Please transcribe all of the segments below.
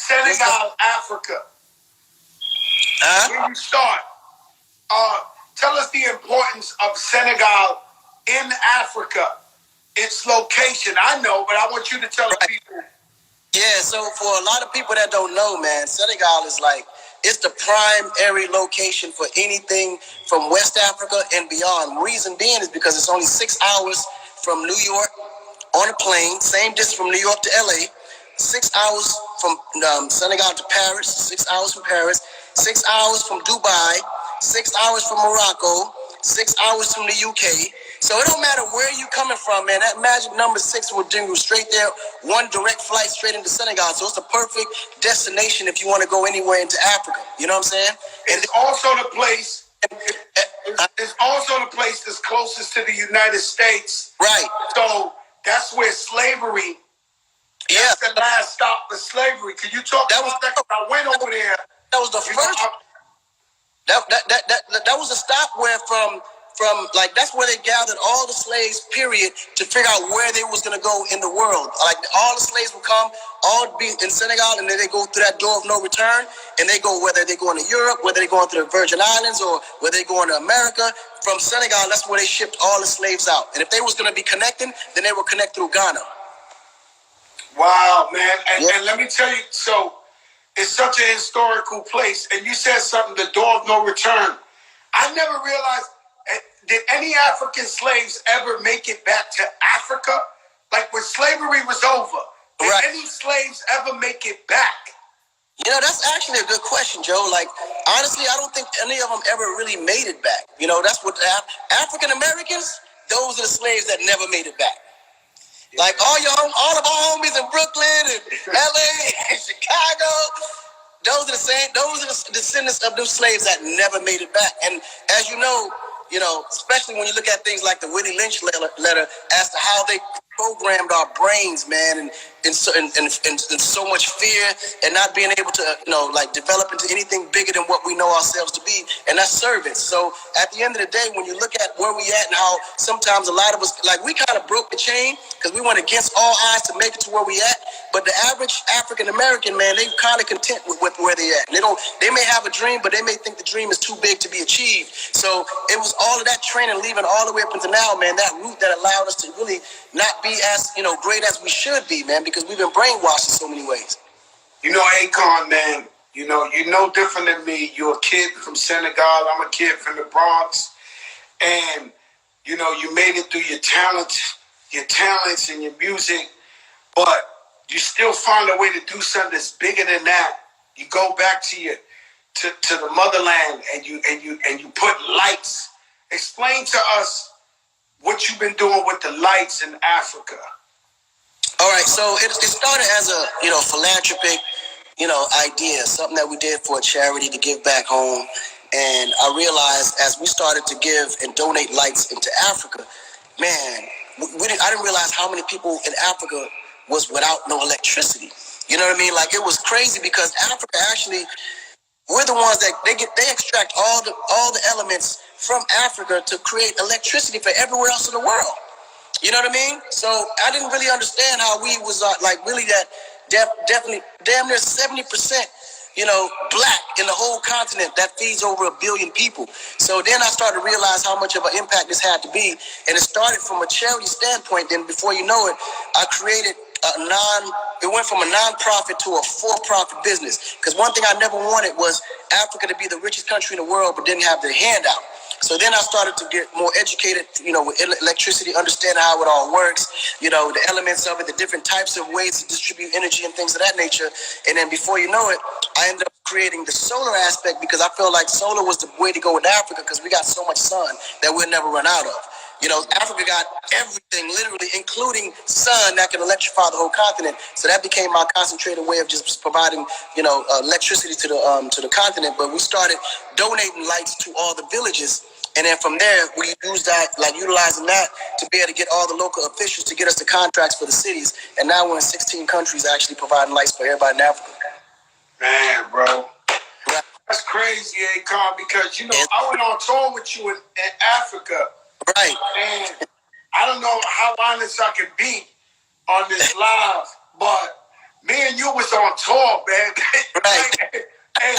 Senegal, Africa. Where you start? Tell us the importance of Senegal in Africa, its location. I know, but I want you to tell people. Yeah, so for a lot of people that don't know, man, Senegal is like, it's the primary location for anything from West Africa and beyond. Reason being is because it's only 6 hours from New York on a plane, same distance from New York to LA, 6 hours from Senegal to Paris, 6 hours from Paris, 6 hours from Dubai, 6 hours from Morocco, 6 hours from the UK. So it don't matter where you coming from, man. That magic number 6 will do you straight there, one direct flight straight into Senegal. So it's the perfect destination if you want to go anywhere into Africa. You know what I'm saying? And it's also the place. It's also the place that's closest to the United States. Right. So that's where slavery. Yeah. That's the last stop for slavery. Can you talk about that? I went over there. That was the first. That was a stop where from like that's where they gathered all the slaves, period, to figure out where they was gonna go in the world. Like all the slaves would come, all be in Senegal, and then they go through that door of no return, and they go whether they going to Europe, whether they going to the Virgin Islands, or whether they going to America. From Senegal, that's where they shipped all the slaves out. And if they was gonna be connecting, then they would connect through Ghana. Wow, man! And let me tell you, so it's such an historical place. And you said something, the door of no return. I never realized. Did any African slaves ever make it back to Africa? Like when slavery was over, did any slaves ever make it back? You know, that's actually a good question, Joe. Like, honestly, I don't think any of them ever really made it back. You know, that's what African Americans, those are the slaves that never made it back. Like all of our homies in Brooklyn and LA and Chicago, those are the same. Those are the descendants of those slaves that never made it back. And as you know, especially when you look at things like the Willie Lynch letter as to how they programmed our brains, man, and so much fear and not being able to, like develop into anything bigger than what we know ourselves to be, and that's service. So at the end of the day, when you look at where we at and how sometimes a lot of us, like we kind of broke the chain because we went against all odds to make it to where we at. But the average African American, man, they kind of content with where they at. They may have a dream, but they may think the dream is too big to be achieved. So it was all of that training leaving all the way up until now, man, that route that allowed us to really not be as, great as we should be, man, because we've been brainwashed in so many ways. Akon, man, you're different than me. You're a kid from Senegal. I'm a kid from the Bronx. And, you made it through your talents and your music, but you still find a way to do something that's bigger than that. You go back to the motherland and you put lights. Explain to us what you've been doing with the lights in Africa. All right, so it started as a philanthropic idea, something that we did for a charity to give back home. And I realized as we started to give and donate lights into Africa, man, I didn't realize how many people in Africa was without no electricity. You know what I mean? Like it was crazy because Africa actually, we're the ones that they extract all the elements from Africa to create electricity for everywhere else in the world. You know what I mean? So I didn't really understand how we was really that definitely damn near 70%, black in the whole continent that feeds over 1 billion people. So then I started to realize how much of an impact this had to be. And it started from a charity standpoint. Then before you know it, I created it went from a non-profit to a for-profit business. Because one thing I never wanted was Africa to be the richest country in the world, but didn't have their handout. So then I started to get more educated, with electricity, understanding how it all works, the elements of it, the different types of ways to distribute energy and things of that nature. And then before you know it, I ended up creating the solar aspect because I feel like solar was the way to go in Africa because we got so much sun that we'll never run out of. Africa got everything, literally, including sun that can electrify the whole continent. So that became my concentrated way of just providing, electricity to the continent. But we started donating lights to all the villages. And then from there, we used that, utilizing that to be able to get all the local officials to get us the contracts for the cities. And now we're in 16 countries actually providing lights for everybody in Africa. Man, bro. Yeah. That's crazy, Akon, because, I went on tour with you in Africa. Right. And I don't know how honest I can be on this live, but me and you was on tour, man. Right. And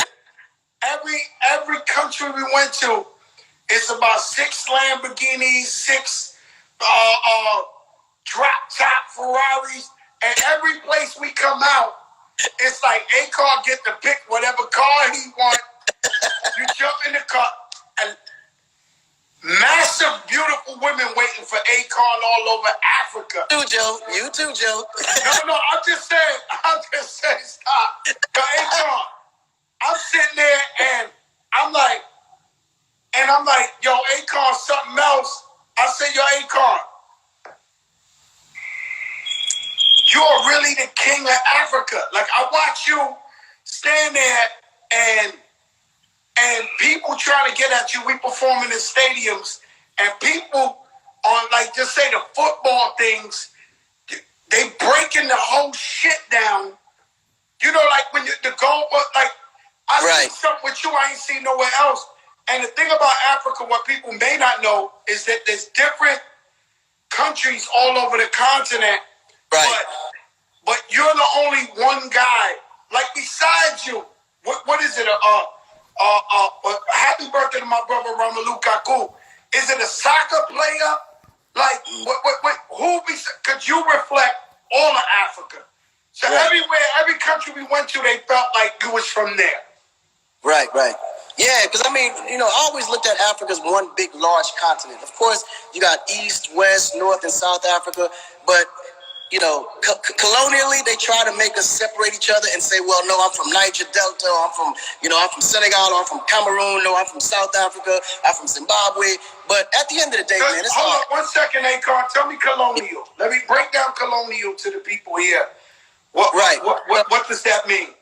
every country we went to, it's about 6 Lamborghinis, 6 drop top Ferraris, and every place we come out, it's like Akon get to pick whatever car he wants. You jump in the car, and massive, beautiful women waiting for Akon all over Africa. You too, Joe. You too, Joe. No, I'm just saying, stop. Yo, Akon, I'm sitting there and I'm like, yo, Akon, something else. I say, yo, Akon, you're really the king of Africa. Like, I watch you stand there and people trying to get at you. We performing in stadiums, and people on, like, just say the football things, they breaking the whole shit down. You know, like when the goal, like, I see something with you I ain't seen nowhere else. And the thing about Africa, what people may not know, is that there's different countries all over the continent. Right. But you're the only one guy. Like, besides you, what is it? Happy birthday to my brother Romelu Lukaku. Is it a soccer player? Like, who? Could you reflect all of Africa? So everywhere, every country we went to, they felt like you was from there. Right. Yeah, because I mean, I always looked at Africa as one big, large continent. Of course, you got East, West, North, and South Africa, but colonially, they try to make us separate each other and say, well, no, I'm from Niger Delta, or I'm from Senegal, or I'm from Cameroon, no, I'm from South Africa, I'm from Zimbabwe. But at the end of the day, man, it's hold hard. on 1 second, Akon. Tell me colonial. Let me break down colonial to the people here. What does that mean?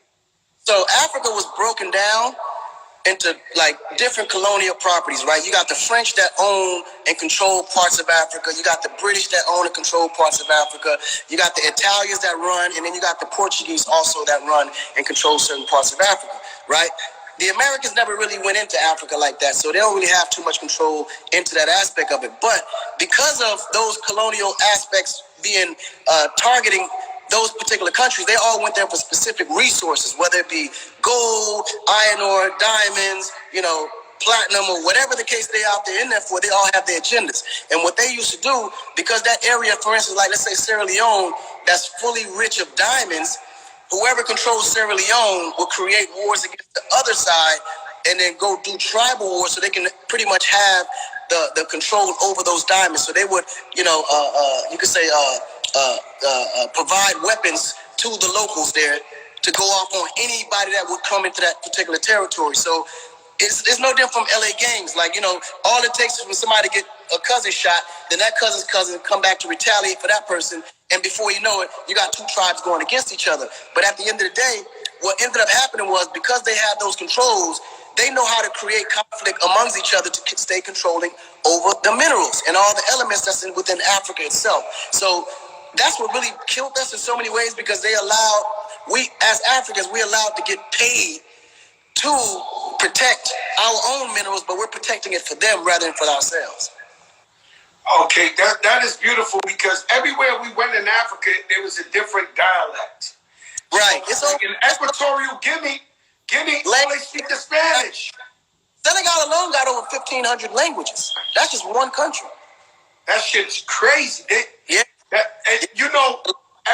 So Africa was broken down into like different colonial properties, right? You got the French that own and control parts of Africa. You got the British that own and control parts of Africa. You got the Italians that run, and then you got the Portuguese also that run and control certain parts of Africa, right? The Americans never really went into Africa like that, so they don't really have too much control into that aspect of it. But because of those colonial aspects being targeting those particular countries, they all went there for specific resources, whether it be gold, iron ore, diamonds, platinum, or whatever the case they out there in there for. They all have their agendas. And what they used to do, because that area, for instance, like let's say Sierra Leone, that's fully rich of diamonds, whoever controls Sierra Leone will create wars against the other side and then go do tribal wars so they can pretty much have the control over those diamonds. So they would, you could say, provide weapons to the locals there to go off on anybody that would come into that particular territory. So it's no different from LA gangs. Like, all it takes is for somebody to get a cousin shot, then that cousin's cousin come back to retaliate for that person. And before you know it, you got two tribes going against each other. But at the end of the day, what ended up happening was because they had those controls, they know how to create conflict amongst each other to stay controlling over the minerals and all the elements that's within Africa itself. So that's what really killed us in so many ways, because we as Africans, we're allowed to get paid to protect our own minerals, but we're protecting it for them rather than for ourselves. Okay, that is beautiful, because everywhere we went in Africa, there was a different dialect. Right. So in Equatorial Guinea, all they speak is Spanish. Senegal alone got over 1,500 languages. That's just one country. That shit's crazy.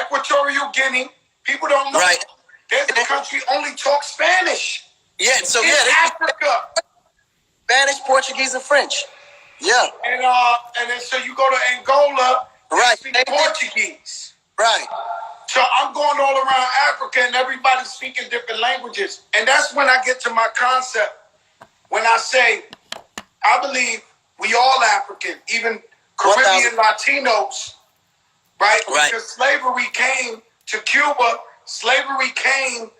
Equatorial Guinea, people don't know. Right. There's a country only talks Spanish. Yeah, so in Africa. Spanish, Portuguese, and French. Yeah. And then so you go to Angola, right? Speak Portuguese. Right. So I'm going all around Africa, and everybody's speaking different languages. And that's when I get to my concept. When I say, I believe we all African, even Caribbean Latinos, right? Because slavery came to Cuba, slavery came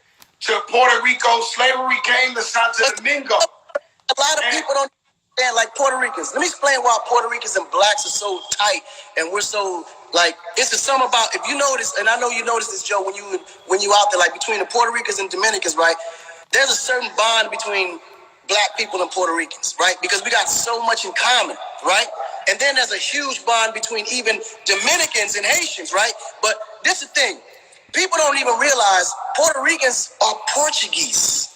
to Puerto Rico, slavery came to Santo Domingo. A lot of people don't understand, like Puerto Ricans. Let me explain why Puerto Ricans and blacks are so tight, and we're so like, it's just something about, if you notice, and I know you notice this, Joe, when you out there, like between the Puerto Ricans and Dominicans, right? There's a certain bond between black people and Puerto Ricans, right? Because we got so much in common, right? And then there's a huge bond between even Dominicans and Haitians, right? But this is the thing. People don't even realize Puerto Ricans are Portuguese.